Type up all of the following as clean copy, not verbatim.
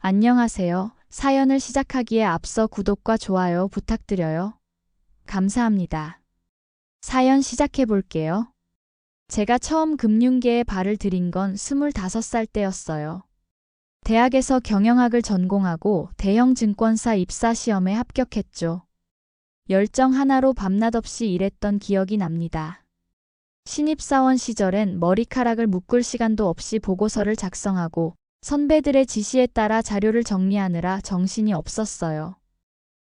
안녕하세요. 사연을 시작하기에 앞서 구독과 좋아요 부탁드려요. 감사합니다. 사연 시작해 볼게요. 제가 처음 금융계에 발을 들인 건 25살 때였어요. 대학에서 경영학을 전공하고 대형 증권사 입사 시험에 합격했죠. 열정 하나로 밤낮 없이 일했던 기억이 납니다. 신입사원 시절엔 머리카락을 묶을 시간도 없이 보고서를 작성하고 선배들의 지시에 따라 자료를 정리하느라 정신이 없었어요.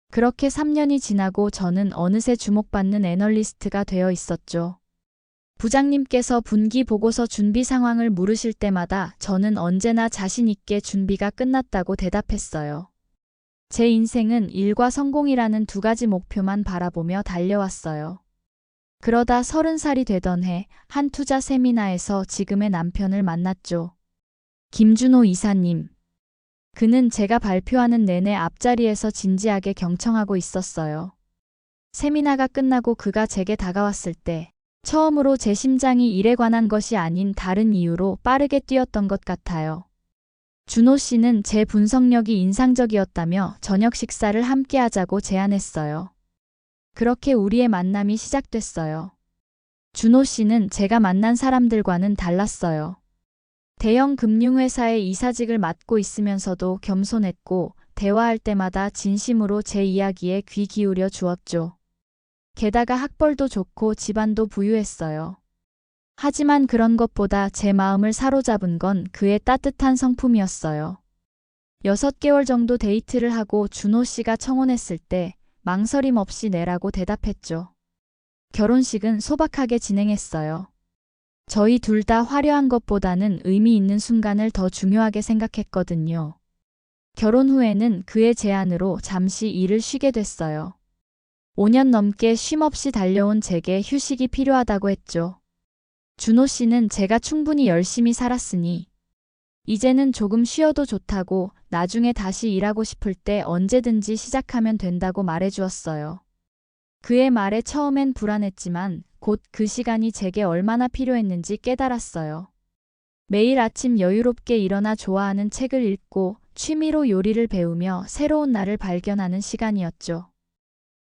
그렇게 3년이 지나고 저는 어느새 주목받는 애널리스트가 되어 있었죠. 부장님께서 분기 보고서 준비 상황을 물으실 때마다 저는 언제나 자신 있게 준비가 끝났다고 대답했어요. 제 인생은 일과 성공이라는 두 가지 목표만 바라보며 달려왔어요. 그러다 30살이 되던 해 한 투자 세미나에서 지금의 남편을 만났죠. 김준호 이사님. 그는 제가 발표하는 내내 앞자리에서 진지하게 경청하고 있었어요. 세미나가 끝나고 그가 제게 다가왔을 때 처음으로 제 심장이 일에 관한 것이 아닌 다른 이유로 빠르게 뛰었던 것 같아요. 준호 씨는 제 분석력이 인상적이었다며 저녁 식사를 함께 하자고 제안했어요. 그렇게 우리의 만남이 시작됐어요. 준호 씨는 제가 만난 사람들과는 달랐어요. 대형 금융회사의 이사직을 맡고 있으면서도 겸손했고 대화할 때마다 진심으로 제 이야기에 귀 기울여 주었죠. 게다가 학벌도 좋고 집안도 부유했어요. 하지만 그런 것보다 제 마음을 사로잡은 건 그의 따뜻한 성품이었어요. 6개월 정도 데이트를 하고 준호 씨가 청혼했을 때 망설임 없이 내라고 대답했죠. 결혼식은 소박하게 진행했어요. 저희 둘 다 화려한 것보다는 의미 있는 순간을 더 중요하게 생각했거든요. 결혼 후에는 그의 제안으로 잠시 일을 쉬게 됐어요. 5년 넘게 쉼없이 달려온 제게 휴식이 필요하다고 했죠. 준호 씨는 제가 충분히 열심히 살았으니 이제는 조금 쉬어도 좋다고 나중에 다시 일하고 싶을 때 언제든지 시작하면 된다고 말해주었어요. 그의 말에 처음엔 불안했지만 곧 그 시간이 제게 얼마나 필요했는지 깨달았어요. 매일 아침 여유롭게 일어나 좋아하는 책을 읽고 취미로 요리를 배우며 새로운 나를 발견하는 시간이었죠.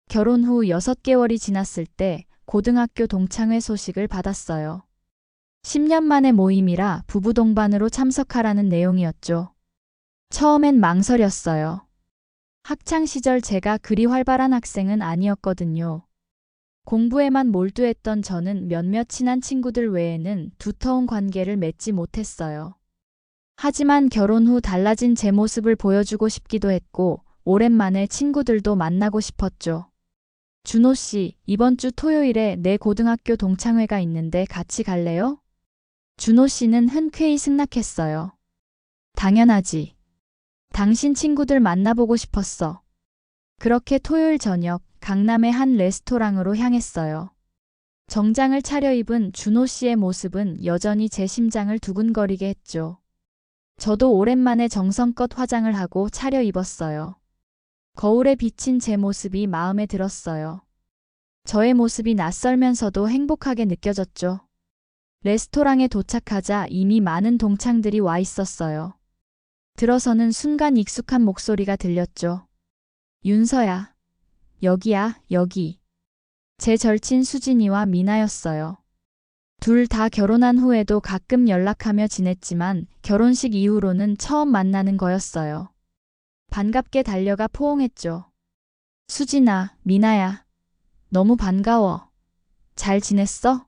결혼 후 6개월이 지났을 때 고등학교 동창회 소식을 받았어요. 10년 만의 모임이라 부부 동반으로 참석하라는 내용이었죠. 처음엔 망설였어요. 학창시절 제가 그리 활발한 학생은 아니었거든요. 공부에만 몰두했던 저는 몇몇 친한 친구들 외에는 두터운 관계를 맺지 못했어요. 하지만 결혼 후 달라진 제 모습을 보여주고 싶기도 했고 오랜만에 친구들도 만나고 싶었죠. 준호 씨, 이번 주 토요일에 내 고등학교 동창회가 있는데 같이 갈래요? 준호 씨는 흔쾌히 승낙했어요. 당연하지. 당신 친구들 만나보고 싶었어. 그렇게 토요일 저녁 강남의 한 레스토랑으로 향했어요. 정장을 차려입은 준호 씨의 모습은 여전히 제 심장을 두근거리게 했죠. 저도 오랜만에 정성껏 화장을 하고 차려입었어요. 거울에 비친 제 모습이 마음에 들었어요. 저의 모습이 낯설면서도 행복하게 느껴졌죠. 레스토랑에 도착하자 이미 많은 동창들이 와 있었어요. 들어서는 순간 익숙한 목소리가 들렸죠. 윤서야. 여기야, 여기. 제 절친 수진이와 미나였어요. 둘 다 결혼한 후에도 가끔 연락하며 지냈지만 결혼식 이후로는 처음 만나는 거였어요. 반갑게 달려가 포옹했죠. 수진아, 미나야. 너무 반가워. 잘 지냈어?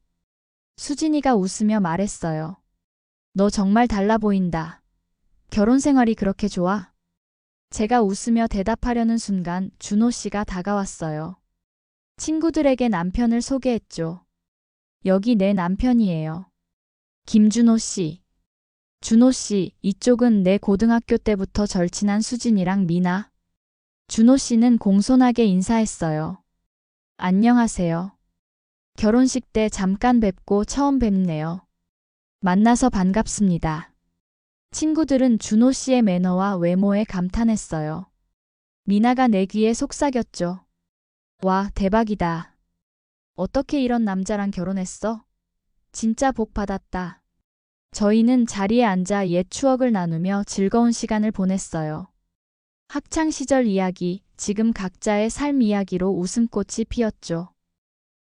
수진이가 웃으며 말했어요. 너 정말 달라 보인다. 결혼 생활이 그렇게 좋아? 제가 웃으며 대답하려는 순간 준호 씨가 다가왔어요. 친구들에게 남편을 소개했죠. 여기 내 남편이에요. 김준호 씨. 준호 씨, 이쪽은 내 고등학교 때부터 절친한 수진이랑 미나. 준호 씨는 공손하게 인사했어요. 안녕하세요. 결혼식 때 잠깐 뵙고 처음 뵙네요. 만나서 반갑습니다. 친구들은 준호 씨의 매너와 외모에 감탄했어요. 미나가 내 귀에 속삭였죠. 와, 대박이다. 어떻게 이런 남자랑 결혼했어? 진짜 복 받았다. 저희는 자리에 앉아 옛 추억을 나누며 즐거운 시간을 보냈어요. 학창시절 이야기, 지금 각자의 삶 이야기로 웃음꽃이 피었죠.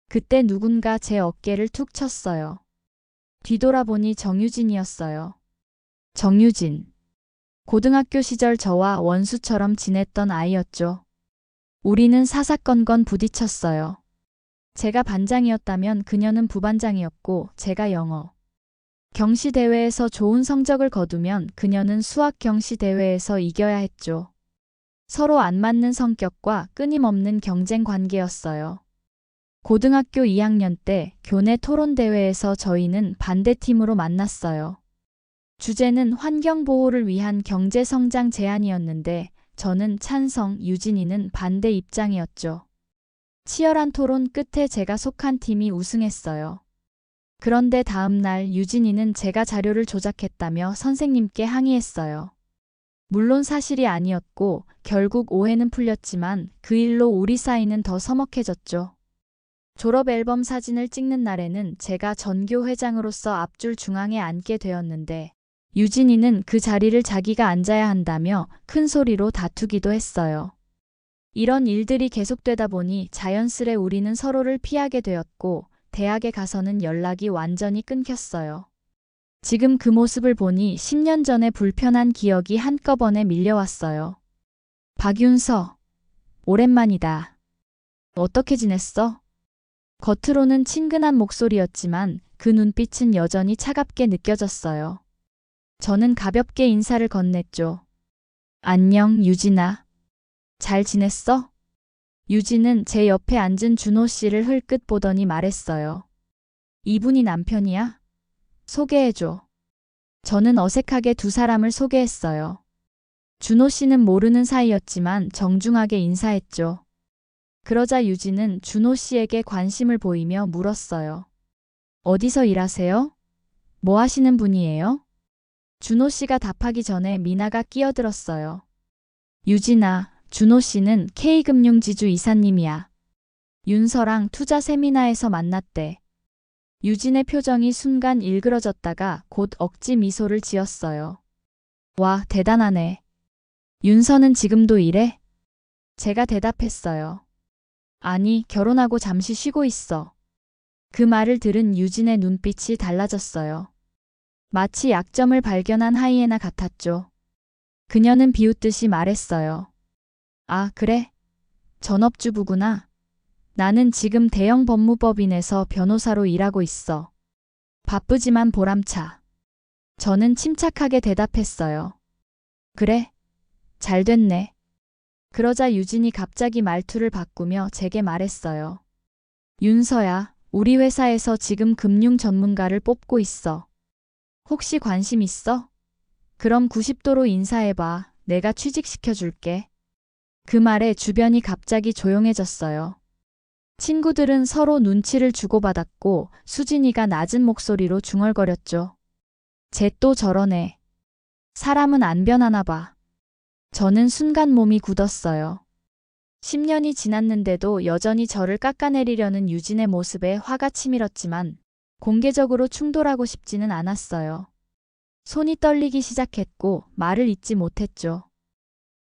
그때 누군가 제 어깨를 툭 쳤어요. 뒤돌아보니 정유진이었어요. 정유진. 고등학교 시절 저와 원수처럼 지냈던 아이였죠. 우리는 사사건건 부딪혔어요. 제가 반장이었다면 그녀는 부반장이었고 제가 영어 경시 대회에서 좋은 성적을 거두면 그녀는 수학 경시 대회에서 이겨야 했죠. 서로 안 맞는 성격과 끊임없는 경쟁 관계였어요. 고등학교 2학년 때 교내 토론 대회에서 저희는 반대팀으로 만났어요. 주제는 환경 보호를 위한 경제 성장 제안이었는데 저는 찬성, 유진이는 반대 입장이었죠. 치열한 토론 끝에 제가 속한 팀이 우승했어요. 그런데 다음 날 유진이는 제가 자료를 조작했다며 선생님께 항의했어요. 물론 사실이 아니었고 결국 오해는 풀렸지만 그 일로 우리 사이는 더 서먹해졌죠. 졸업 앨범 사진을 찍는 날에는 제가 전교 회장으로서 앞줄 중앙에 앉게 되었는데 유진이는 그 자리를 자기가 앉아야 한다며 큰 소리로 다투기도 했어요. 이런 일들이 계속되다 보니 자연스레 우리는 서로를 피하게 되었고 대학에 가서는 연락이 완전히 끊겼어요. 지금 그 모습을 보니 10년 전의 불편한 기억이 한꺼번에 밀려왔어요. 박윤서. 오랜만이다. 어떻게 지냈어? 겉으로는 친근한 목소리였지만 그 눈빛은 여전히 차갑게 느껴졌어요. 저는 가볍게 인사를 건넸죠. 안녕, 유진아. 잘 지냈어? 유진은 제 옆에 앉은 준호 씨를 흘끗 보더니 말했어요. 이분이 남편이야? 소개해줘. 저는 어색하게 두 사람을 소개했어요. 준호 씨는 모르는 사이였지만 정중하게 인사했죠. 그러자 유진은 준호 씨에게 관심을 보이며 물었어요. 어디서 일하세요? 뭐 하시는 분이에요? 준호 씨가 답하기 전에 미나가 끼어들었어요. 유진아, 준호 씨는 K금융지주 이사님이야. 윤서랑 투자 세미나에서 만났대. 유진의 표정이 순간 일그러졌다가 곧 억지 미소를 지었어요. 와, 대단하네. 윤서는 지금도 일해? 제가 대답했어요. 아니, 결혼하고 잠시 쉬고 있어. 그 말을 들은 유진의 눈빛이 달라졌어요. 마치 약점을 발견한 하이에나 같았죠. 그녀는 비웃듯이 말했어요. 아, 그래? 전업주부구나. 나는 지금 대형 법무법인에서 변호사로 일하고 있어. 바쁘지만 보람차. 저는 침착하게 대답했어요. 그래? 잘 됐네. 그러자 유진이 갑자기 말투를 바꾸며 제게 말했어요. 윤서야, 우리 회사에서 지금 금융 전문가를 뽑고 있어. 혹시 관심 있어? 그럼 90도로 인사해봐. 내가 취직시켜줄게. 그 말에 주변이 갑자기 조용해졌어요. 친구들은 서로 눈치를 주고받았고 수진이가 낮은 목소리로 중얼거렸죠. 쟤 또 저러네. 사람은 안 변하나 봐. 저는 순간 몸이 굳었어요. 10년이 지났는데도 여전히 저를 깎아내리려는 유진의 모습에 화가 치밀었지만 공개적으로 충돌하고 싶지는 않았어요. 손이 떨리기 시작했고 말을 잇지 못했죠.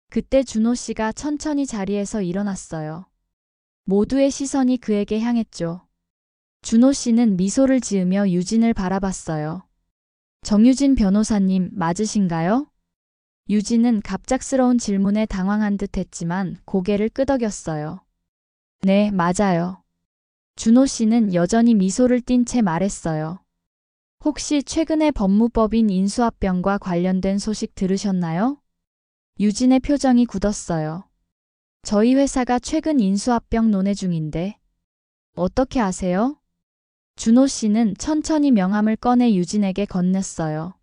그때 준호 씨가 천천히 자리에서 일어났어요. 모두의 시선이 그에게 향했죠. 준호 씨는 미소를 지으며 유진을 바라봤어요. 정유진 변호사님 맞으신가요? 유진은 갑작스러운 질문에 당황한 듯 했지만 고개를 끄덕였어요. 네, 맞아요. 준호 씨는 여전히 미소를 띤 채 말했어요. 혹시 최근에 법무법인 인수합병과 관련된 소식 들으셨나요? 유진의 표정이 굳었어요. 저희 회사가 최근 인수합병 논의 중인데. 어떻게 아세요? 준호 씨는 천천히 명함을 꺼내 유진에게 건넸어요.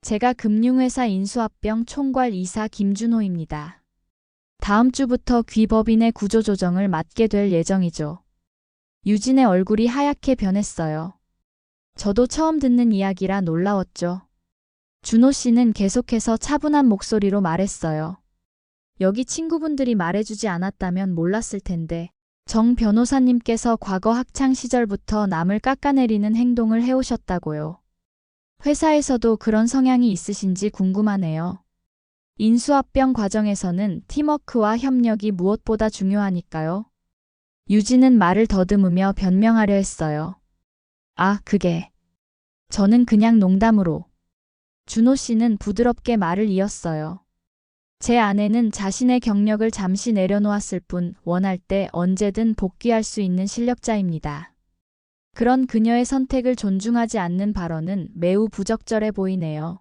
제가 금융회사 인수합병 총괄 이사 김준호입니다. 다음 주부터 귀법인의 구조조정을 맡게 될 예정이죠. 유진의 얼굴이 하얗게 변했어요. 저도 처음 듣는 이야기라 놀라웠죠. 준호 씨는 계속해서 차분한 목소리로 말했어요. 여기 친구분들이 말해주지 않았다면 몰랐을 텐데 정 변호사님께서 과거 학창 시절부터 남을 깎아내리는 행동을 해오셨다고요. 회사에서도 그런 성향이 있으신지 궁금하네요. 인수합병 과정에서는 팀워크와 협력이 무엇보다 중요하니까요. 유진은 말을 더듬으며 변명하려 했어요. 아, 그게. 저는 그냥 농담으로. 준호 씨는 부드럽게 말을 이었어요. 제 아내는 자신의 경력을 잠시 내려놓았을 뿐 원할 때 언제든 복귀할 수 있는 실력자입니다. 그런 그녀의 선택을 존중하지 않는 발언은 매우 부적절해 보이네요.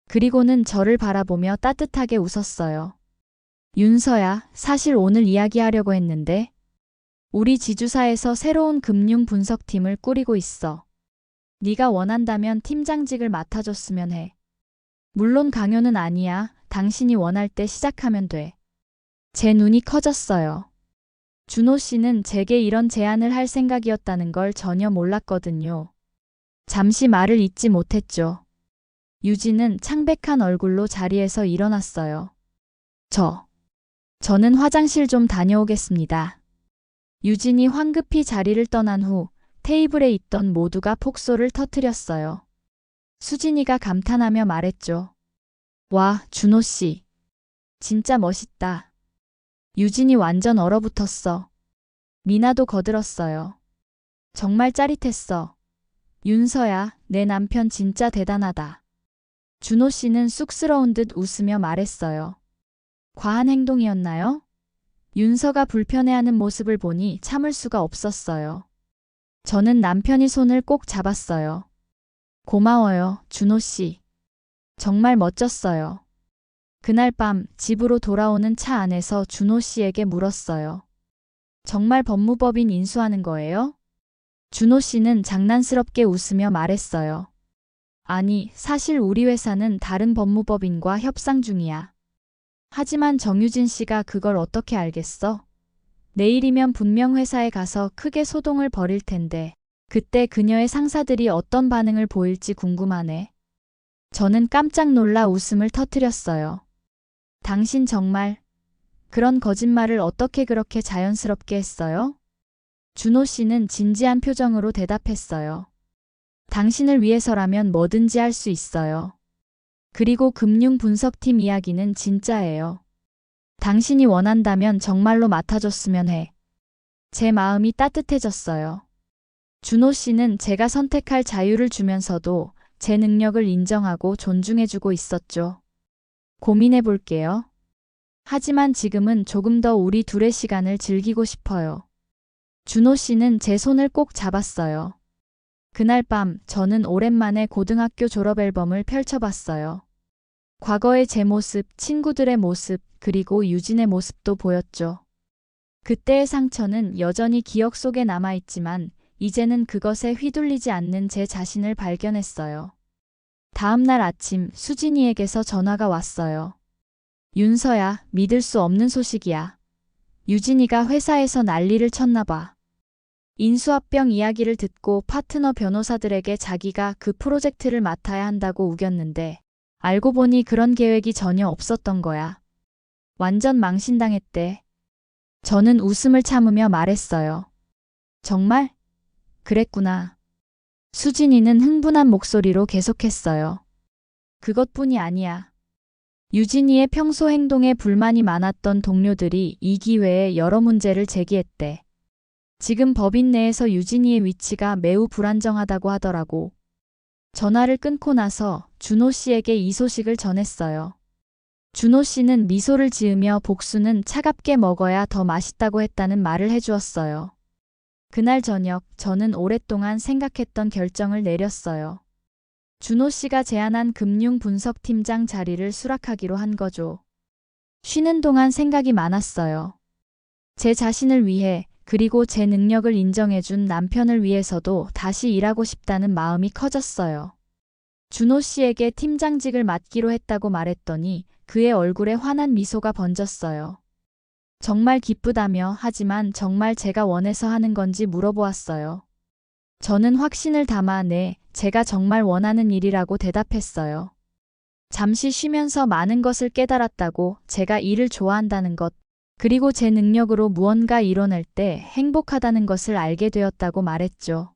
그리고는 저를 바라보며 따뜻하게 웃었어요. 윤서야, 사실 오늘 이야기하려고 했는데 우리 지주사에서 새로운 금융 분석팀을 꾸리고 있어. 네가 원한다면 팀장직을 맡아줬으면 해. 물론 강요는 아니야. 당신이 원할 때 시작하면 돼. 제 눈이 커졌어요. 준호 씨는 제게 이런 제안을 할 생각이었다는 걸 전혀 몰랐거든요. 잠시 말을 잇지 못했죠. 유진은 창백한 얼굴로 자리에서 일어났어요. 저는 화장실 좀 다녀오겠습니다. 유진이 황급히 자리를 떠난 후 테이블에 있던 모두가 폭소를 터뜨렸어요. 수진이가 감탄하며 말했죠. 와, 준호 씨. 진짜 멋있다. 유진이 완전 얼어붙었어. 미나도 거들었어요. 정말 짜릿했어. 윤서야, 내 남편 진짜 대단하다. 준호 씨는 쑥스러운 듯 웃으며 말했어요. 과한 행동이었나요? 윤서가 불편해하는 모습을 보니 참을 수가 없었어요. 저는 남편이 손을 꼭 잡았어요. 고마워요, 준호 씨. 정말 멋졌어요. 그날 밤 집으로 돌아오는 차 안에서 준호 씨에게 물었어요. 정말 법무법인 인수하는 거예요? 준호 씨는 장난스럽게 웃으며 말했어요. 아니, 사실 우리 회사는 다른 법무법인과 협상 중이야. 하지만 정유진 씨가 그걸 어떻게 알겠어? 내일이면 분명 회사에 가서 크게 소동을 벌일 텐데 그때 그녀의 상사들이 어떤 반응을 보일지 궁금하네. 저는 깜짝 놀라 웃음을 터뜨렸어요. 당신 정말 그런 거짓말을 어떻게 그렇게 자연스럽게 했어요? 준호 씨는 진지한 표정으로 대답했어요. 당신을 위해서라면 뭐든지 할 수 있어요. 그리고 금융 분석팀 이야기는 진짜예요. 당신이 원한다면 정말로 맡아줬으면 해. 제 마음이 따뜻해졌어요. 준호 씨는 제가 선택할 자유를 주면서도 제 능력을 인정하고 존중해주고 있었죠. 고민해 볼게요. 하지만 지금은 조금 더 우리 둘의 시간을 즐기고 싶어요. 준호 씨는 제 손을 꼭 잡았어요. 그날 밤 저는 오랜만에 고등학교 졸업 앨범을 펼쳐봤어요. 과거의 제 모습, 친구들의 모습, 그리고 유진의 모습도 보였죠. 그때의 상처는 여전히 기억 속에 남아있지만 이제는 그것에 휘둘리지 않는 제 자신을 발견했어요. 다음 날 아침 수진이에게서 전화가 왔어요. 윤서야, 믿을 수 없는 소식이야. 유진이가 회사에서 난리를 쳤나 봐. 인수합병 이야기를 듣고 파트너 변호사들에게 자기가 그 프로젝트를 맡아야 한다고 우겼는데 알고 보니 그런 계획이 전혀 없었던 거야. 완전 망신당했대. 저는 웃음을 참으며 말했어요. 정말? 그랬구나. 수진이는 흥분한 목소리로 계속했어요. 그것뿐이 아니야. 유진이의 평소 행동에 불만이 많았던 동료들이 이 기회에 여러 문제를 제기했대. 지금 법인 내에서 유진이의 위치가 매우 불안정하다고 하더라고. 전화를 끊고 나서 준호 씨에게 이 소식을 전했어요. 준호 씨는 미소를 지으며 복수는 차갑게 먹어야 더 맛있다고 했다는 말을 해주었어요. 그날 저녁 저는 오랫동안 생각했던 결정을 내렸어요. 준호 씨가 제안한 금융분석팀장 자리를 수락하기로 한 거죠. 쉬는 동안 생각이 많았어요. 제 자신을 위해 그리고 제 능력을 인정해준 남편을 위해서도 다시 일하고 싶다는 마음이 커졌어요. 준호 씨에게 팀장직을 맡기로 했다고 말했더니 그의 얼굴에 환한 미소가 번졌어요. 정말 기쁘다며 하지만 정말 제가 원해서 하는 건지 물어보았어요. 저는 확신을 담아 네, 제가 정말 원하는 일이라고 대답했어요. 잠시 쉬면서 많은 것을 깨달았다고 제가 일을 좋아한다는 것, 그리고 제 능력으로 무언가 이뤄낼 때 행복하다는 것을 알게 되었다고 말했죠.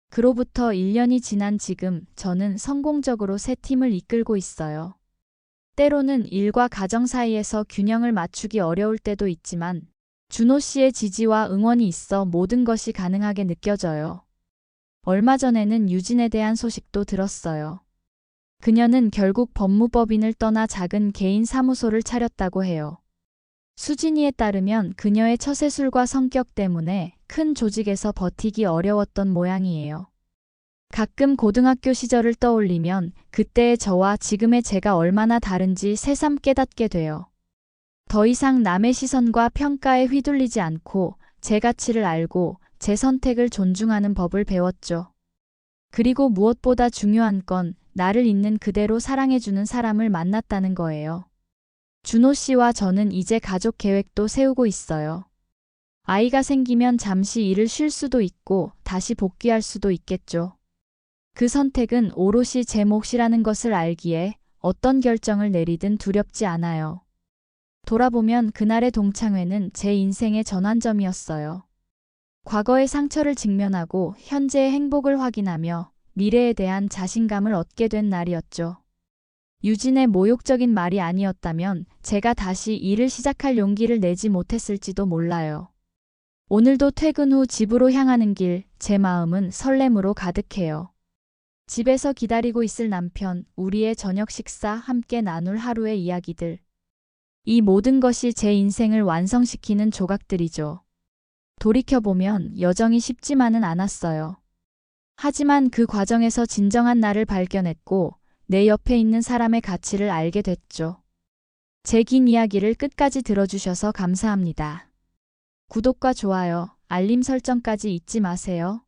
그로부터 1년이 지난 지금 저는 성공적으로 새 팀을 이끌고 있어요. 때로는 일과 가정 사이에서 균형을 맞추기 어려울 때도 있지만 준호 씨의 지지와 응원이 있어 모든 것이 가능하게 느껴져요. 얼마 전에는 유진에 대한 소식도 들었어요. 그녀는 결국 법무법인을 떠나 작은 개인 사무소를 차렸다고 해요. 수진이에 따르면 그녀의 처세술과 성격 때문에 큰 조직에서 버티기 어려웠던 모양이에요. 가끔 고등학교 시절을 떠올리면 그때의 저와 지금의 제가 얼마나 다른지 새삼 깨닫게 돼요. 더 이상 남의 시선과 평가에 휘둘리지 않고 제 가치를 알고 제 선택을 존중하는 법을 배웠죠. 그리고 무엇보다 중요한 건 나를 있는 그대로 사랑해주는 사람을 만났다는 거예요. 준호 씨와 저는 이제 가족 계획도 세우고 있어요. 아이가 생기면 잠시 일을 쉴 수도 있고 다시 복귀할 수도 있겠죠. 그 선택은 오롯이 제 몫이라는 것을 알기에 어떤 결정을 내리든 두렵지 않아요. 돌아보면 그날의 동창회는 제 인생의 전환점이었어요. 과거의 상처를 직면하고 현재의 행복을 확인하며 미래에 대한 자신감을 얻게 된 날이었죠. 유진의 모욕적인 말이 아니었다면 제가 다시 일을 시작할 용기를 내지 못했을지도 몰라요. 오늘도 퇴근 후 집으로 향하는 길, 제 마음은 설렘으로 가득해요. 집에서 기다리고 있을 남편, 우리의 저녁 식사, 함께 나눌 하루의 이야기들. 이 모든 것이 제 인생을 완성시키는 조각들이죠. 돌이켜보면 여정이 쉽지만은 않았어요. 하지만 그 과정에서 진정한 나를 발견했고 내 옆에 있는 사람의 가치를 알게 됐죠. 제 긴 이야기를 끝까지 들어주셔서 감사합니다. 구독과 좋아요, 알림 설정까지 잊지 마세요.